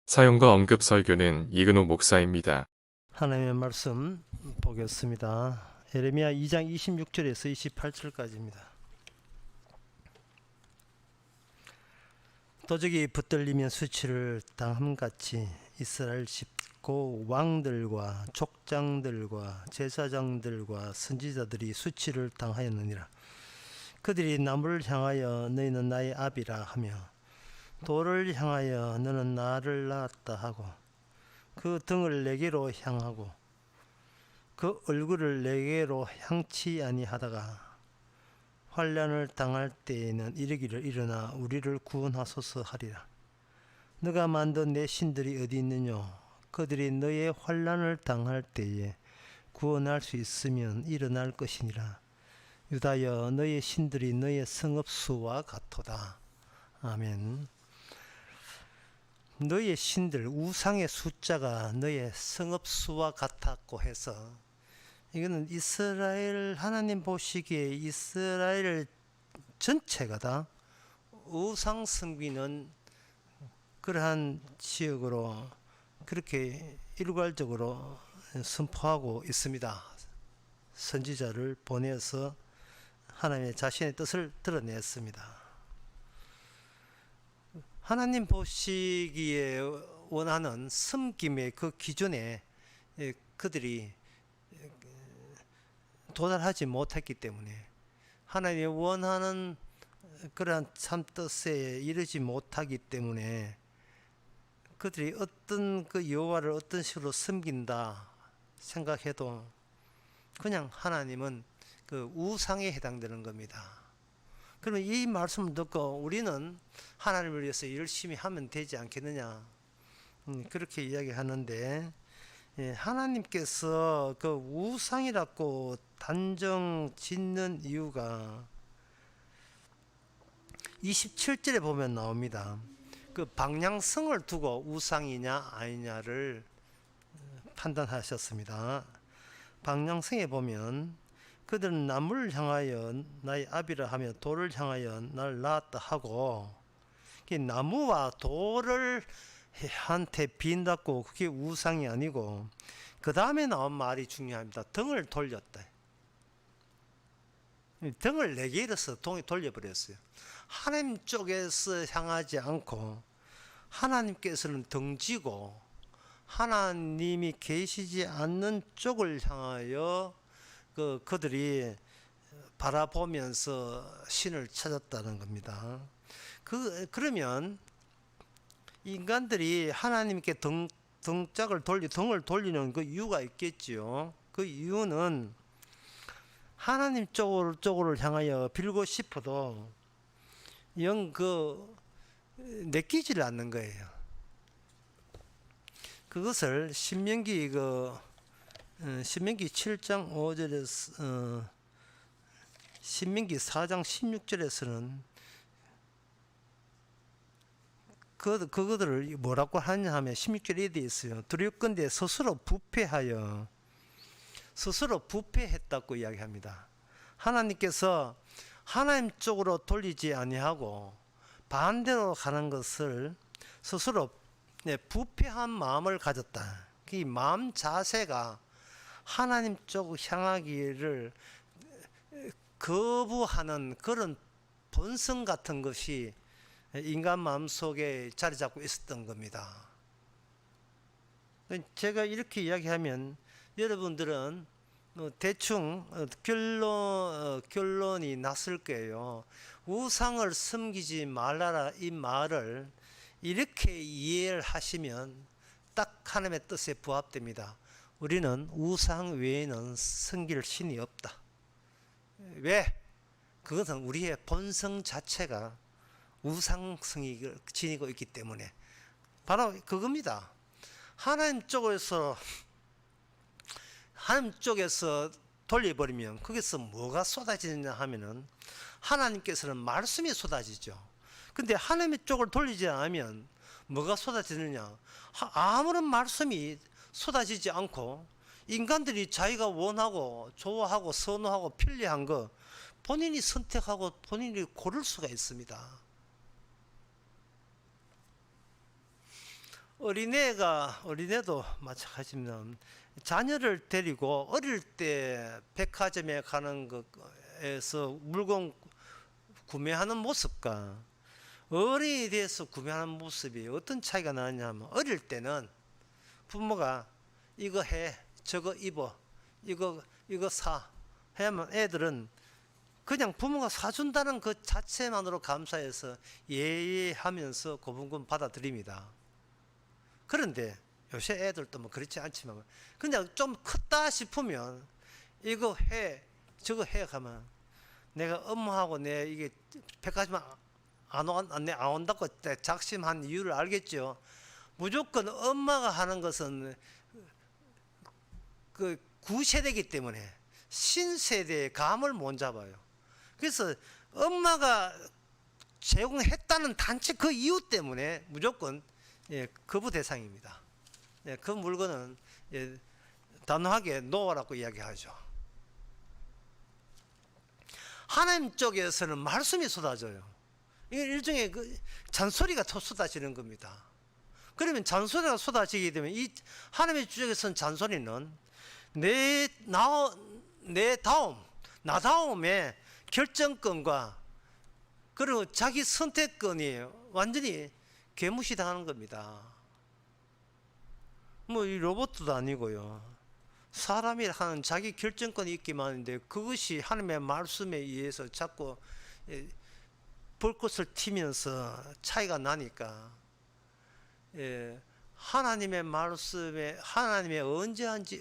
사용과 언급 설교는 이근호 목사입니다. 하나님의 말씀 보겠습니다. 예레미야 2장 26절에서 28절까지입니다. 도적이 붙들리면 수치를 당함같이 이스라엘 집고 왕들과 족장들과 제사장들과 선지자들이 수치를 당하였느니라. 그들이 나무를 향하여 너희는 나의 아비라 하며 돌을 향하여 너는 나를 낳았다 하고 그 등을 내게로 향하고 그 얼굴을 내게로 향치 아니하다가 환난을 당할 때에는 이르기를 일어나 우리를 구원하소서 하리라. 너가 만든 내 신들이 어디 있느냐? 그들이 너의 환난을 당할 때에 구원할 수 있으면 일어날 것이니라. 유다여, 너의 신들이 너의 성읍수와 같도다. 아멘. 너의 신들, 우상의 숫자가 너의 성읍수와 같았고 해서 이거는 이스라엘, 하나님 보시기에 이스라엘 전체가 다 우상 섬기는 그러한 지역으로 그렇게 일괄적으로 선포하고 있습니다. 선지자를 보내서 하나님의 자신의 뜻을 드러냈습니다. 하나님 보시기에 원하는 섬김의 그 기준에 그들이 도달하지 못했기 때문에 하나님이 원하는 그러한 참 뜻에 이르지 못하기 때문에 그들이 어떤 그 여호와를 어떤 식으로 섬긴다 생각해도 그냥 하나님은 그 우상에 해당되는 겁니다. 그러면 이 말씀을 듣고 우리는 하나님을 위해서 열심히 하면 되지 않겠느냐, 그렇게 이야기하는데, 하나님께서 그 우상이라고 단정 짓는 이유가 27절에 보면 나옵니다. 그 방향성을 두고 우상이냐 아니냐를 판단하셨습니다. 방향성에 보면 그들은 나무를 향하여 나의 아비라 하며 돌을 향하여 날 낳았다 하고, 나무와 돌을 한테 빈다고 그게 우상이 아니고 그 다음에 나온 말이 중요합니다. 등을 돌렸다. 등을 내게 일어서 돌려버렸어요. 하나님 쪽에서 향하지 않고 하나님께서는 등지고 하나님이 계시지 않는 쪽을 향하여 그들이 바라보면서 신을 찾았다는 겁니다. 그러면 인간들이 하나님께 등을 돌리는 그 이유가 있겠지요. 그 이유는 하나님 쪽으로 향하여 빌고 싶어도 영 내키지를 않는 거예요. 그것을 신명기 7장 5절에서 신명기 4장 16절에서는 그들을 뭐라고 하냐 하면 16절에 되어 있어요. 두렵건대 스스로 부패했다고 이야기합니다. 하나님께서 하나님 쪽으로 돌리지 아니하고 반대로 가는 것을 스스로 부패한 마음을 가졌다. 이 마음 자세가 하나님 쪽 향하기를 거부하는 그런 본성 같은 것이 인간 마음속에 자리 잡고 있었던 겁니다. 제가 이렇게 이야기하면 여러분들은 대충 결론이 났을 거예요. 우상을 섬기지 말라라 이 말을 이렇게 이해를 하시면 딱 하나님의 뜻에 부합됩니다. 우리는 우상 외에는 섬길 신이 없다. 왜? 그것은 우리의 본성 자체가 우상성이 지니고 있기 때문에 바로 그겁니다. 하나님 쪽에서 돌려버리면 거기서 뭐가 쏟아지느냐 하면은 하나님께서는 말씀이 쏟아지죠. 근데 하나님의 쪽을 돌리지 않으면 뭐가 쏟아지느냐? 아무런 말씀이 쏟아지지 않고 인간들이 자기가 원하고 좋아하고 선호하고 편리한 거 본인이 선택하고 본인이 고를 수가 있습니다. 어린애도 마찬가지입니다. 자녀를 데리고 어릴 때 백화점에 가는 것에서 물건 구매하는 모습과 어른이 돼서 구매하는 모습이 어떤 차이가 나느냐 하면, 어릴 때는 부모가 이거 해, 저거 입어, 이거 사 해야만 애들은 그냥 부모가 사준다는 그 자체만으로 감사해서 예하면서 고분고분 받아들입니다. 그런데 요새 애들도 뭐 그렇지 않지만 그냥 좀 컸다 싶으면 이거 해, 저거 해 가면, 내가 엄마하고 내 이게 백화점 안 온다고 작심한 이유를 알겠죠. 무조건 엄마가 하는 것은 그 구세대이기 때문에 신세대의 감을 못 잡아요. 그래서 엄마가 제공했다는 단지 그 이유 때문에 무조건 거부 대상입니다. 그 물건은 단호하게 놓으라고 이야기하죠. 하나님 쪽에서는 말씀이 쏟아져요. 이게 일종의 그 잔소리가 쏟아지는 겁니다. 그러면 잔소리가 쏟아지게 되면 이 하나님의 주적에서는 잔소리는 나 다음에 결정권과 그리고 자기 선택권이 완전히 개무시당하는 겁니다. 뭐 이 로봇도 아니고요. 사람이 하는 자기 결정권이 있기만 한데 그것이 하나님의 말씀에 의해서 자꾸 불꽃을 튀면서 차이가 나니까, 하나님의 말씀에 하나님의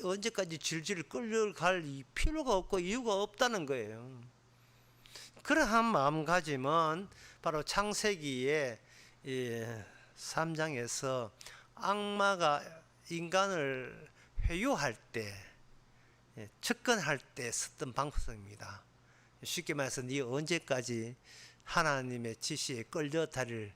언제까지 질질 끌려갈 필요가 없고 이유가 없다는 거예요. 그러한 마음가짐은 바로 창세기의 3장에서 악마가 인간을 회유할 때, 접근할 때 썼던 방법입니다. 쉽게 말해서 네 언제까지 하나님의 지시에 끌려 다닐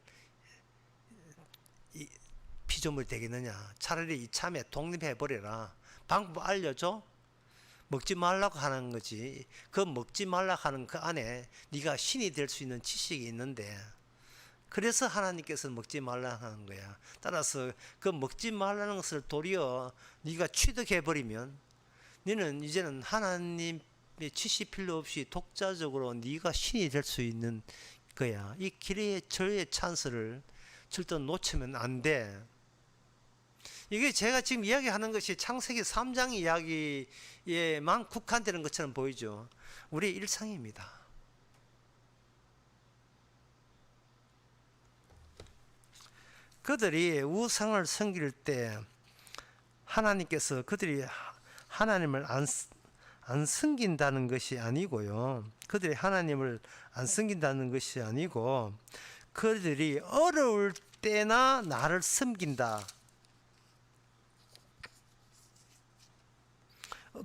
피조물 되겠느냐. 차라리 이참에 독립해버려라. 방법 알려줘. 먹지 말라고 하는 거지. 그 먹지 말라고 하는 그 안에 네가 신이 될 수 있는 지식이 있는데, 그래서 하나님께서 먹지 말라고 하는 거야. 따라서 그 먹지 말라는 것을 도리어 네가 취득해버리면 너는 이제는 하나님의 지시 필요 없이 독자적으로 네가 신이 될 수 있는 거야. 이 기회의 저의 찬스를 절대 놓치면 안 돼. 이게 제가 지금 이야기하는 것이 창세기 3장 이야기에만 국한되는 것처럼 보이죠. 우리의 일상입니다. 그들이 우상을 섬길 때 하나님께서 그들이 하나님을 안 섬긴다는 것이 아니고요. 그들이 하나님을 안 섬긴다는 것이 아니고, 그들이 어려울 때나 나를 섬긴다.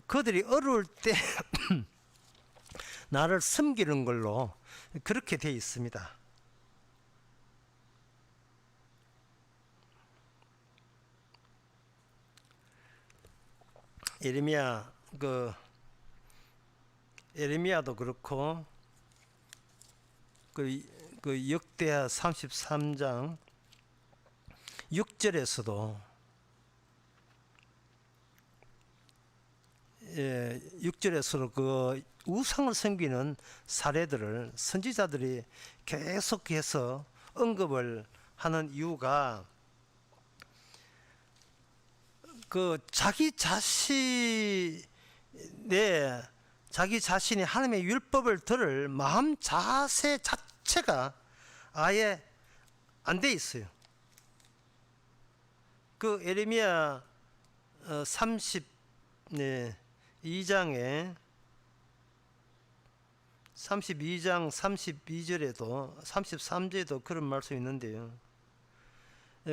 그들이 어려울 때 나를 섬기는 걸로 그렇게 되어 있습니다. 에레미야도 그렇고 그 역대하 33장 6절에서도 6절에서도 그 우상을 섬기는 사례들을 선지자들이 계속해서 언급을 하는 이유가, 그 자기 자신이 하나님의 율법을 들을 마음 자세 자체가 아예 안 돼 있어요. 그 에레미야 32장에 32장 32절에도 33절에도 그런 말씀이 있는데요.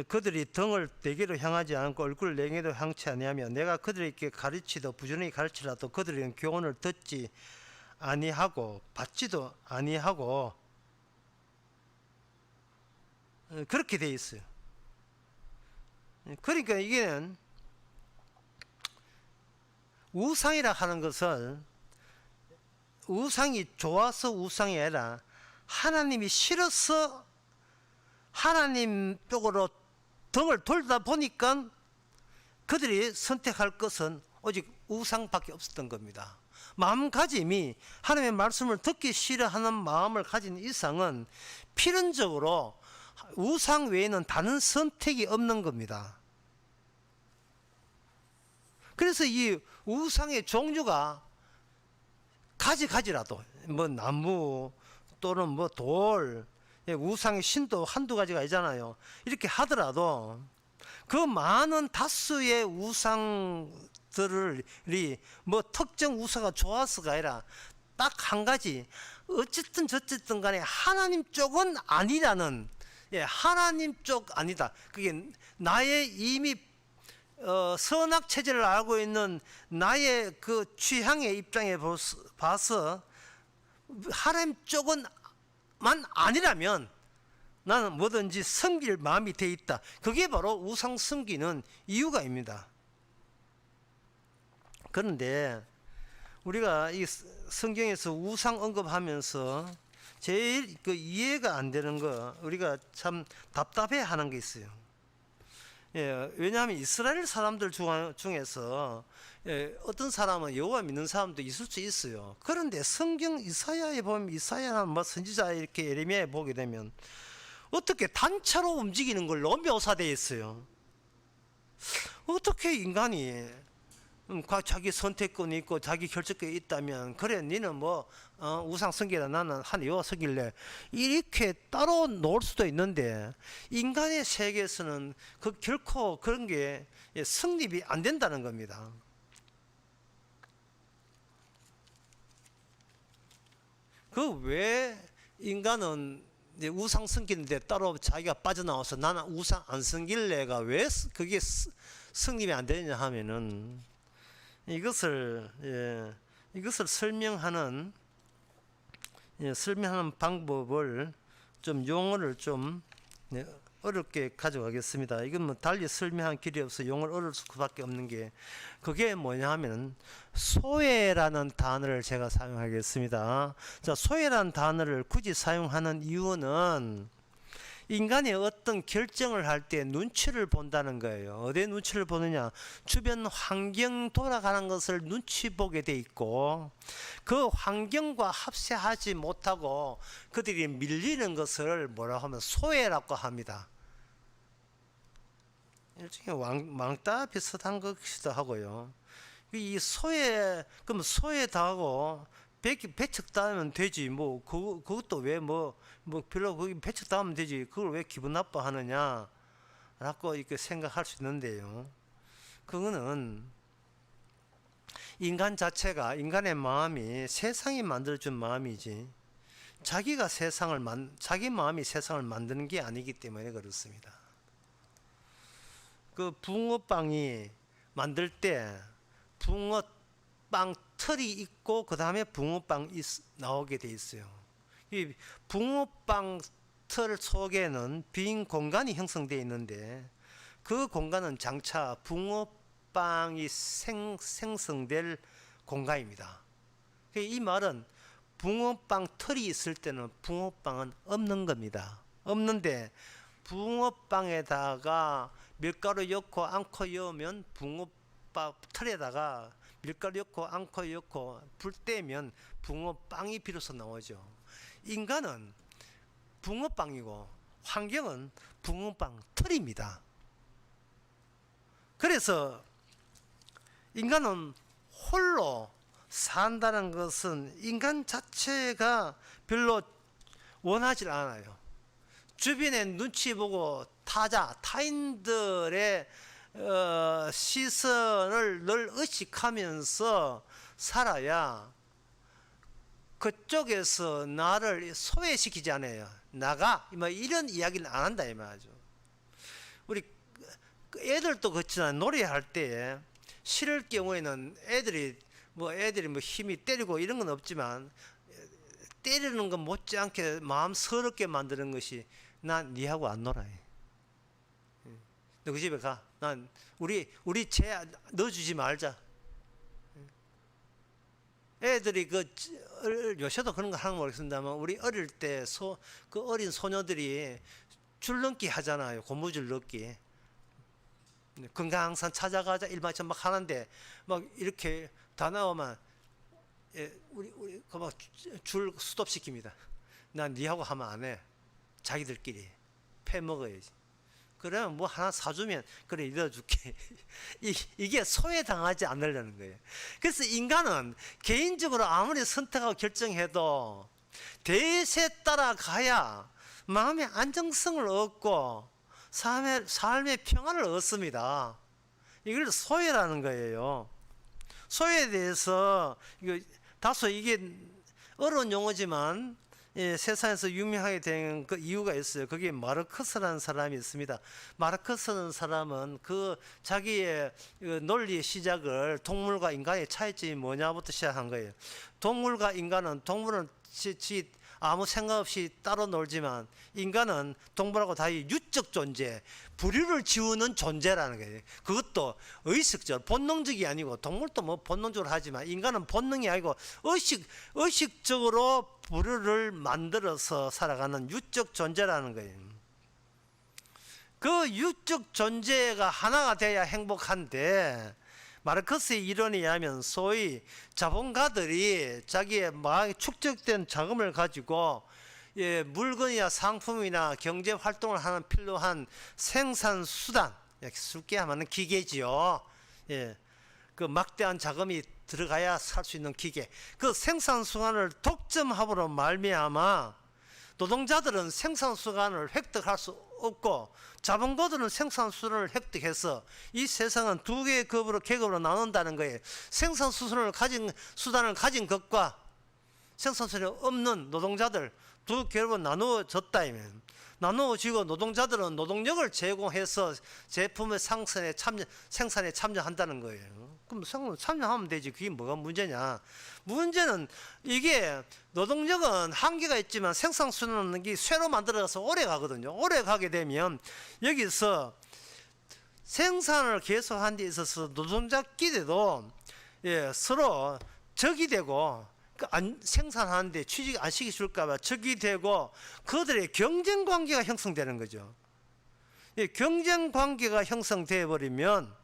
그들이 등을 내게로 향하지 않고 얼굴을 내게로 향치 아니하며 내가 그들에게 가르치도 부지런히 가르치라도 그들은 교훈을 듣지 아니하고 받지도 아니하고, 그렇게 돼 있어요. 그러니까 이게는 우상이라 하는 것을 우상이 좋아서 우상이 아니라 하나님이 싫어서 하나님 쪽으로 등을 돌다 보니까 그들이 선택할 것은 오직 우상밖에 없었던 겁니다. 마음가짐이 하나님의 말씀을 듣기 싫어하는 마음을 가진 이상은 필연적으로 우상 외에는 다른 선택이 없는 겁니다. 그래서 이 우상의 종류가 가지라도 뭐 나무 또는 뭐 돌, 우상의 신도 한두 가지가 아니잖아요. 이렇게 하더라도 그 많은 다수의 우상들이 뭐 특정 우상가 좋아서가 아니라 딱 한 가지, 어쨌든 저쨌든 간에 하나님 쪽은 아니라는, 하나님 쪽 아니다. 그게 나의 이미 선악 체제를 알고 있는 나의 그 취향의 입장에 봐서 하나님 쪽은 만 아니라면 나는 뭐든지 섬길 마음이 돼 있다. 그게 바로 우상 섬기는 이유가입니다. 그런데 우리가 이 성경에서 우상 언급하면서 제일 그 이해가 안 되는 거, 우리가 참 답답해 하는 게 있어요. 왜냐하면 이스라엘 사람들 중에서 어떤 사람은 여호와 믿는 사람도 있을 수 있어요. 그런데 성경 이사야에 보면, 이사야나 뭐 선지자 이렇게 예레미야에 보게 되면 어떻게 단체로 움직이는 걸로 묘사되어 있어요. 어떻게 인간이 자기 선택권이 있고 자기 결정권이 있다면, 그래 니는 뭐 우상 섬기라, 나는 한 여호와 섬길래, 이렇게 따로 놓을 수도 있는데 인간의 세계에서는 결코 그런 게 성립이 안 된다는 겁니다. 그 왜 인간은 이제 우상 섬기는데 따로 자기가 빠져나와서 나는 우상 안 섬길래가 왜 그게 성립이 안 되느냐 하면은, 이것을 설명하는 방법을 좀, 용어를 좀 어렵게 가져가겠습니다. 이건 뭐 달리 설명한 길이 없어 용어를 어려울 수밖에 없는 게, 그게 뭐냐 하면 소외라는 단어를 제가 사용하겠습니다. 자, 소외라는 단어를 굳이 사용하는 이유는 인간이 어떤 결정을 할 때 눈치를 본다는 거예요. 어디에 눈치를 보느냐? 주변 환경 돌아가는 것을 눈치 보게 돼 있고, 그 환경과 합세하지 못하고 그들이 밀리는 것을 뭐라고 하면 소외라고 합니다. 일종의 왕따 비슷한 것이기도 하고요. 이 소외, 그럼 소외당하고 배척당하면 되지, 뭐 그것도 왜 별로 거기 배척당하면 되지, 그걸 왜 기분 나빠하느냐 라고 이렇게 생각할 수 있는데요, 그거는 인간 자체가, 인간의 마음이 세상이 만들어준 마음이지 자기 마음이 세상을 만드는 게 아니기 때문에 그렇습니다. 그 붕어빵이 만들 때 붕어빵 틀이 있고 그 다음에 붕어빵이 나오게 돼 있어요. 이 붕어빵 틀 속에는 빈 공간이 형성되어 있는데, 그 공간은 장차 붕어빵이 생성될 공간입니다. 이 말은 붕어빵 틀이 있을 때는 붕어빵은 없는 겁니다. 없는데 붕어빵에다가 밀가루 넣고 앙코 넣으면 붕어빵 틀에다가 밀가루 넣고 앙코 넣고 불 떼면 붕어빵이 비로소 나오죠. 인간은 붕어빵이고 환경은 붕어빵 틀입니다. 그래서 인간은 홀로 산다는 것은 인간 자체가 별로 원하지 않아요. 주변에 눈치 보고 타인들의 시선을 늘 의식하면서 살아야 그쪽에서 나를 소외시키지 않아요. 나가 뭐 이런 이야기는 안 한다 이 말이죠. 우리 애들도 그렇잖아요. 노래할 때 싫을 경우에는 애들이 뭐 힘이 때리고 이런 건 없지만, 때리는 건 못지않게 마음 서럽게 만드는 것이, 난 니하고 안 놀아. 너 그 집에 가. 난 우리 쟤 넣어주지 말자. 애들이 요새도 그런 거 하는 거 모르겠습니다만, 우리 어릴 때 그 어린 소녀들이 줄넘기 하잖아요. 고무줄 넣기. 건강상 찾아가자 일반적으로 막 하는데 막 이렇게 다 나오면 우리 그막줄 스톱시킵니다. 난 니하고 하면 안 해. 자기들끼리 패 먹어야지. 그러면 뭐 하나 사주면 그래 넣어줄게. 이게 소외당하지 않으려는 거예요. 그래서 인간은 개인적으로 아무리 선택하고 결정해도 대세에 따라가야 마음의 안정성을 얻고 삶의 평안을 얻습니다. 이걸 소외라는 거예요. 소외에 대해서 다소 이게 어려운 용어지만 세상에서 유명하게 된 그 이유가 있어요. 그게 마르크스라는 사람이 있습니다. 마르크스라는 사람은 그 자기의 논리의 시작을 동물과 인간의 차이점이 뭐냐부터 시작한 거예요. 동물은 아무 생각 없이 따로 놀지만 인간은 동물하고 달리 유적 존재, 부류를 지우는 존재라는 거예요. 그것도 의식적, 본능적이 아니고 동물도 뭐 본능적으로 하지만 인간은 본능이 아니고 의식적으로 부류를 만들어서 살아가는 유적 존재라는 거예요. 그 유적 존재가 하나가 돼야 행복한데 마르크스의 이론에 의하면 소위 자본가들이 자기의 마음에 축적된 자금을 가지고 물건이나 상품이나 경제 활동을 하는 필요한 생산 수단, 쉽게 하면 기계지요. 그 막대한 자금이 들어가야 살 수 있는 기계. 그 생산 수단을 독점함으로 말미암아 노동자들은 생산 수단을 획득할 수 없고 자본가들은 생산 수단을 획득해서 이 세상은 두 개의 계급으로 나눈다는 거예요. 생산 수단을 가진 것과 생산 수단이 없는 노동자들 두 계급으로 나누어졌다면 나누어지고 노동자들은 노동력을 제공해서 제품의 생산에 참여한다는 거예요. 그럼 참여하면 되지. 그게 뭐가 문제냐? 문제는 이게 노동력은 한계가 있지만 생산 수단은 쇠로 만들어서 오래 가거든요. 오래 가게 되면 여기서 생산을 계속하는 데 있어서 노동자끼리도 서로 적이 되고 생산하는데 취직 안 시켜줄까봐 적이 되고 그들의 경쟁 관계가 형성되는 거죠. 경쟁 관계가 형성되어 버리면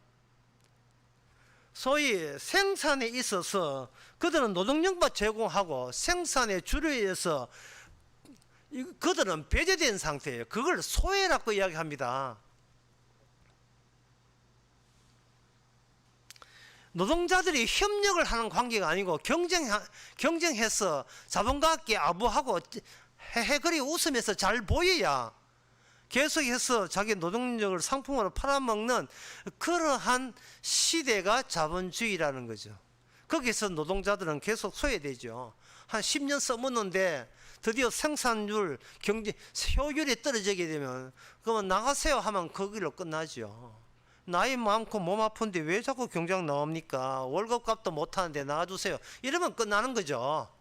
소위 생산에 있어서 그들은 노동력만 제공하고 생산의 주류에 의해서 그들은 배제된 상태예요. 그걸 소외라고 이야기합니다. 노동자들이 협력을 하는 관계가 아니고 경쟁해서 자본가께 아부하고 헤헤거리 웃으면서 잘 보여야 계속해서 자기 노동력을 상품으로 팔아먹는 그러한 시대가 자본주의라는 거죠. 거기서 노동자들은 계속 소외되죠. 한 10년 써먹는데 드디어 생산율, 효율이 떨어지게 되면 그러면 나가세요 하면 거기로 끝나죠. 나이 많고 몸 아픈데 왜 자꾸 경쟁 나옵니까? 월급값도 못하는데 나와주세요. 이러면 끝나는 거죠.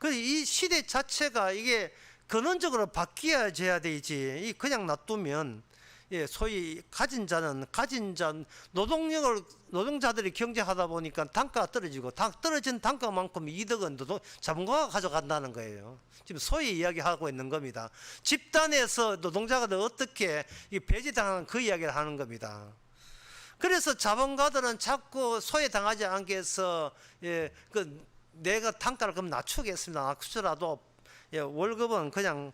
이 시대 자체가 이게 근원적으로 바뀌어져야 되지. 그냥 놔두면 소위 노동자들이 경쟁하다 보니까 단가가 떨어지고 떨어진 단가만큼 이득은 자본가가 가져간다는 거예요. 지금 소위 이야기하고 있는 겁니다. 집단에서 노동자가 어떻게 배제당하는 그 이야기를 하는 겁니다. 그래서 자본가들은 자꾸 소외당하지 않게 해서 내가 단가를 그럼 낮추겠습니다. 낮추더라도 월급은 그냥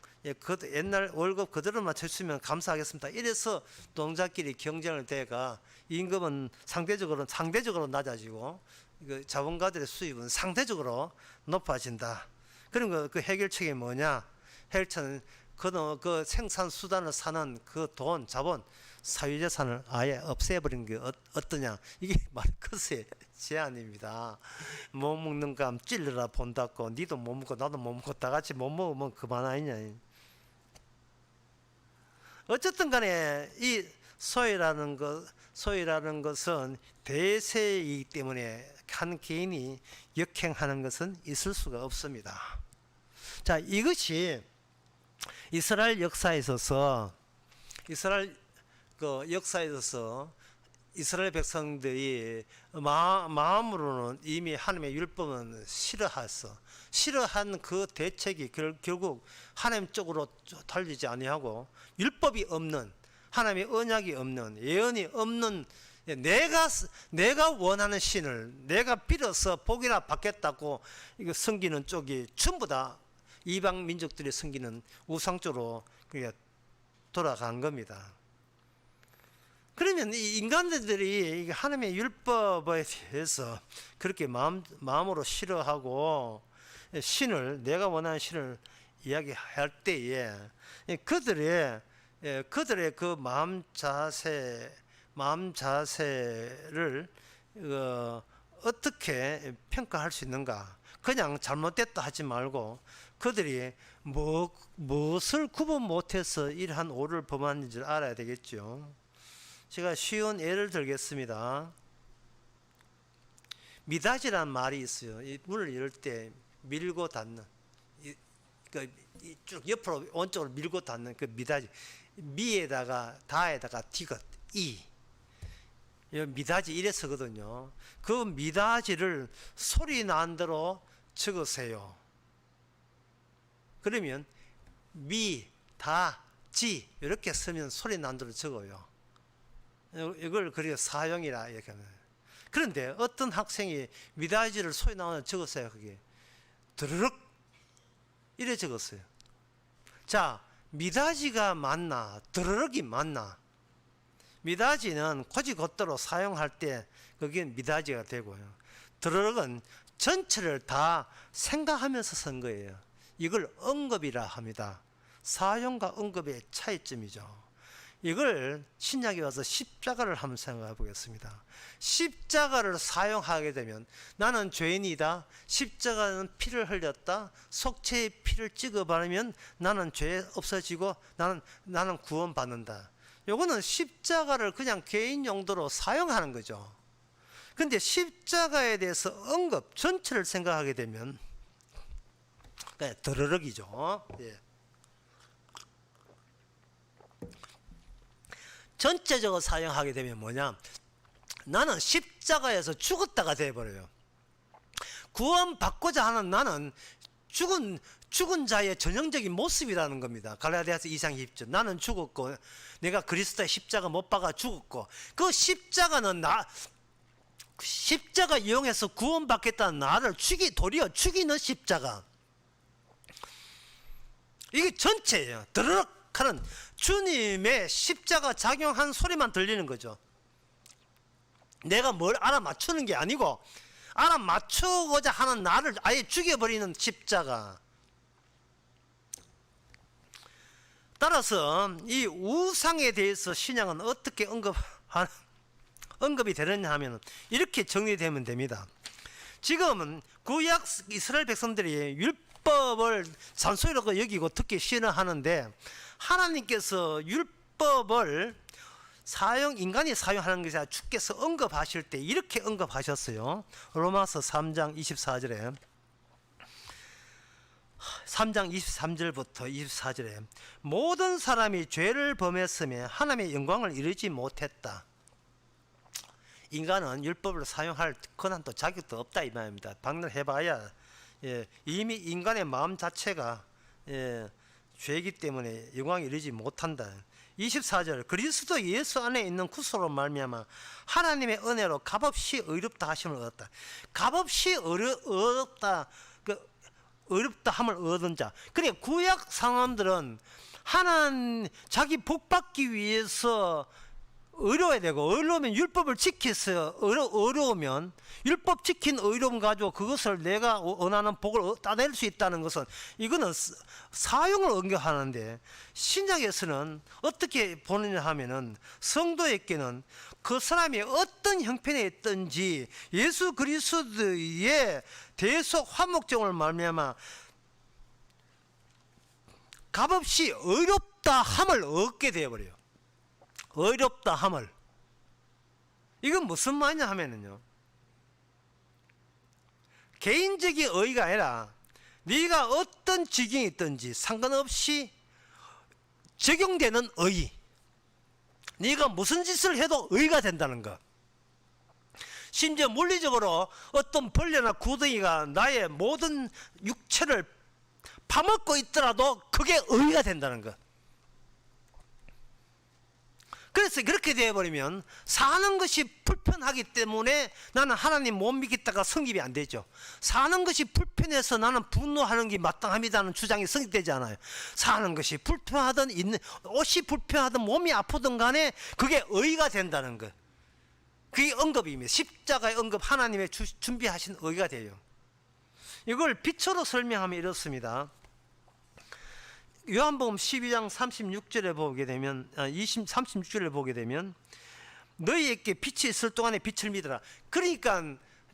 옛날 월급 그대로만 쳤으면 감사하겠습니다. 이래서 노동자끼리 경쟁을 대가 임금은 상대적으로 낮아지고 자본가들의 수입은 상대적으로 높아진다. 그런 그 해결책이 뭐냐? 해결책은 그 생산 수단을 사는 그 돈, 자본, 사유재산을 아예 없애버리는 게 어떠냐? 이게 마르크스의 제안입니다. 못 먹는 감 찔러라 본다고 니도 못 먹고 나도 못 먹고 다 같이 못 먹으면 그만 아니냐. 어쨌든 간에 이 소외라는 것은 대세이기 때문에 한 개인이 역행하는 것은 있을 수가 없습니다. 자, 이것이 이스라엘 역사에 있어서 이스라엘 백성들이 마음으로는 이미 하나님의 율법은 싫어한 그 대책이 결국 하나님 쪽으로 달리지 아니하고 율법이 없는 하나님의 언약이 없는, 예언이 없는, 내가 원하는 신을 내가 빌어서 복이나 받겠다고 이거 섬기는 쪽이 전부 다 이방 민족들이 섬기는 우상 쪽으로 돌아간 겁니다. 그러면 이 인간들이 하나님의 율법에 대해서 그렇게 마음으로 싫어하고 신을, 내가 원하는 신을 이야기할 때에 그들의 그 마음 자세를 어떻게 평가할 수 있는가? 그냥 잘못됐다 하지 말고 그들이 무엇을 구분 못해서 이러한 오를 범하는지를 알아야 되겠죠. 제가 쉬운 예를 들겠습니다. 미닫이라는 말이 있어요. 이 문을 열 때 밀고 닫는, 쭉 옆으로 원쪽으로 밀고 닫는 그 미닫이. 미에다가 다에다가 디귿 이. 미닫이 이래 쓰거든요. 그 미닫이를 소리 난 대로 적으세요. 그러면 미, 다, 지 이렇게 쓰면 소리 난 대로 적어요. 이걸 그리고 사용이라 얘기합니다. 그런데 어떤 학생이 미닫이를 소리 나오는 적었어요. 그게 드르륵 이래 적었어요. 자, 미닫이가 맞나 드르륵이 맞나? 미닫이는 곧이곧대로 사용할 때 그게 미닫이가 되고요. 드르륵은 전체를 다 생각하면서 쓴 거예요. 이걸 언급이라 합니다. 사용과 언급의 차이점이죠. 이걸 신약에 와서 십자가를 한번 생각해 보겠습니다. 십자가를 사용하게 되면 나는 죄인이다. 십자가는 피를 흘렸다. 속죄의 피를 찍어 바르면 나는 죄 없어지고 나는 구원받는다. 요거는 십자가를 그냥 개인 용도로 사용하는 거죠. 근데 십자가에 대해서 언급 전체를 생각하게 되면 그냥 드르륵이죠. 예. 전체적으로 사용하게 되면 뭐냐? 나는 십자가에서 죽었다가 되어버려요. 구원받고자 하는 나는 죽은 자의 전형적인 모습이라는 겁니다. 갈라디아서 2장 20절. 나는 죽었고 내가 그리스도의 십자가 못 박아 죽었고 그 십자가는 십자가 이용해서 구원받겠다는 나를 도리어 죽이는 십자가. 이게 전체예요. 드르륵 하는 주님의 십자가 작용한 소리만 들리는 거죠. 내가 뭘 알아맞추는 게 아니고 알아맞추고자 하는 나를 아예 죽여버리는 십자가. 따라서 이 우상에 대해서 신약은 어떻게 언급이 되느냐 하면 이렇게 정리되면 됩니다. 지금은 구약 이스라엘 백성들이 율법을 잔소리라고 여기고 특히 신뢰하는데 하나님께서 율법을 인간이 사용하는 것이 아니라 주께서 언급하실 때 이렇게 언급하셨어요. 로마서 3장 24절에 3장 23절부터 24절에 모든 사람이 죄를 범했으며 하나님의 영광을 이루지 못했다. 인간은 율법을 사용할 권한도 자격도 없다 이 말입니다. 방문해봐야 이미 인간의 마음 자체가 죄이기 때문에 영광을 이루지 못한다. 24절 그리스도 예수 안에 있는 구속으로 말미암아 하나님의 은혜로 값없이 의롭다 하심을 얻었다. 값없이 얻었다. 의롭다 함을 얻은 자. 그래 구약 사람들은 자기 복 받기 위해서 의로워야 되고 의로우면 율법을 지켜서 의로우면 율법 지킨 의로움 가지고 그것을 내가 원하는 복을 따낼 수 있다는 것은 이거는 사용을 언급하는데 신약에서는 어떻게 보느냐 하면은 성도에게는 그 사람이 어떤 형편에 있든지 예수 그리스도의 대속 화목정을 말미암아 값없이 의롭다 함을 얻게 되어버려요. 의롭다 함을. 이건 무슨 말이냐 하면은요, 개인적인 의의가 아니라 네가 어떤 지경이 있든지 상관없이 적용되는 의의. 네가 무슨 짓을 해도 의의가 된다는 것. 심지어 물리적으로 어떤 벌레나 구덩이가 나의 모든 육체를 파먹고 있더라도 그게 의의가 된다는 것. 그래서 그렇게 되어버리면 사는 것이 불편하기 때문에 나는 하나님 못 믿겠다가 성립이 안 되죠. 사는 것이 불편해서 나는 분노하는 게 마땅합니다는 주장이 성립되지 않아요. 사는 것이 불편하든 있는 옷이 불편하든 몸이 아프든 간에 그게 의가 된다는 것. 그게 언급입니다. 십자가의 언급, 하나님의 준비하신 의가 돼요. 이걸 빛으로 설명하면 이렇습니다. 요한복음 12장 36절에 보게 되면 36절에 보게 되면 너희에게 빛이 있을 동안에 빛을 믿어라. 그러니까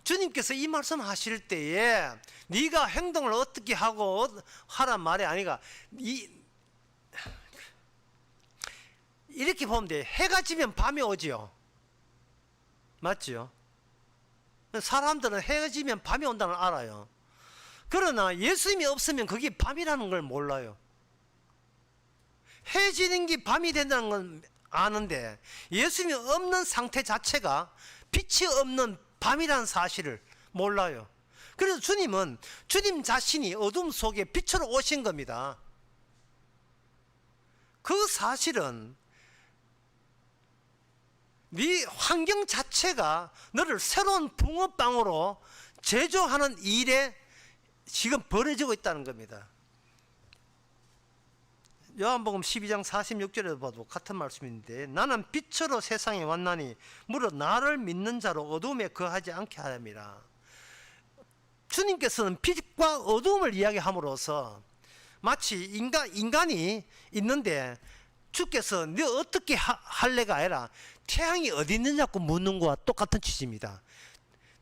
주님께서 이 말씀 하실 때에 네가 행동을 어떻게 하고 하란 말이 아니라 이렇게 보면 돼. 해가 지면 밤이 오지요. 맞지요? 사람들은 해가 지면 밤이 온다는 걸 알아요. 그러나 예수님이 없으면 그게 밤이라는 걸 몰라요. 해 지는 게 밤이 된다는 건 아는데 예수님이 없는 상태 자체가 빛이 없는 밤이라는 사실을 몰라요. 그래서 주님은 주님 자신이 어둠 속에 빛으로 오신 겁니다. 그 사실은 네 환경 자체가 너를 새로운 붕어빵으로 제조하는 일에 지금 벌어지고 있다는 겁니다. 요한복음 12장 46절에 봐도 같은 말씀인데 나는 빛으로 세상에 왔나니 무릇 나를 믿는 자로 어둠에 거하지 않게 하렵니다. 주님께서는 빛과 어둠을 이야기함으로써 마치 인간이 있는데 주께서 너 어떻게 할래가 아니라 태양이 어디 있느냐고 묻는 거와 똑같은 취지입니다.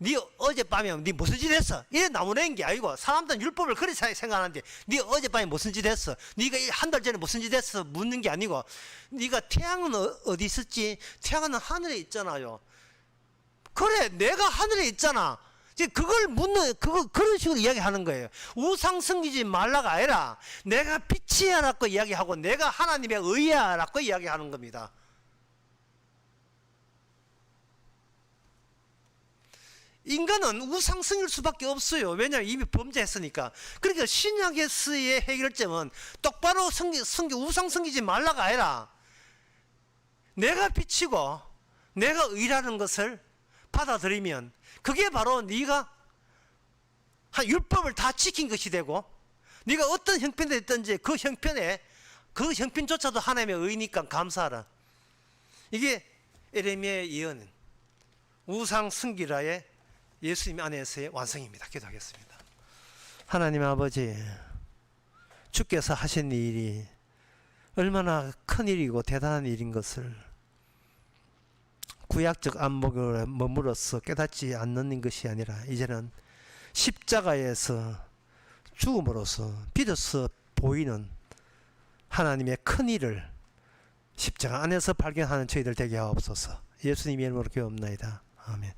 네 어젯밤에 네 무슨 짓 했어? 이래 나무라는 게 아니고 사람들은 율법을 그렇게 생각하는데 네 어젯밤에 무슨 짓 했어? 네가 한 달 전에 무슨 짓 했어? 묻는 게 아니고 네가 태양은 어디 있었지? 태양은 하늘에 있잖아요. 그래 내가 하늘에 있잖아. 그걸 묻는 그런 식으로 이야기하는 거예요. 우상 섬기지 말라가 아니라 내가 빛이야라고 이야기하고 내가 하나님의 의야라고 이야기하는 겁니다. 인간은 우상 승일 수밖에 없어요. 왜냐하면 이미 범죄했으니까. 그러니까 신약에서의 해결점은 똑바로 우상 섬기지 말라가 아니라 내가 빛이고 내가 의라는 것을 받아들이면 그게 바로 네가 율법을 다 지킨 것이 되고 네가 어떤 형편에 있든지 그 형편조차도 하나님의 의니까 감사하라. 이게 에레미야의 예언은 우상 승기라의 예수님 안에서의 완성입니다. 기도하겠습니다. 하나님 아버지, 주께서 하신 일이 얼마나 큰 일이고 대단한 일인 것을 구약적 안목에 머물러서 깨닫지 않는 것이 아니라 이제는 십자가에서 죽음으로써 비로소 보이는 하나님의 큰 일을 십자가 안에서 발견하는 저희들 되게 하옵소서. 예수님의 이름으로 기도합나이다. 아멘.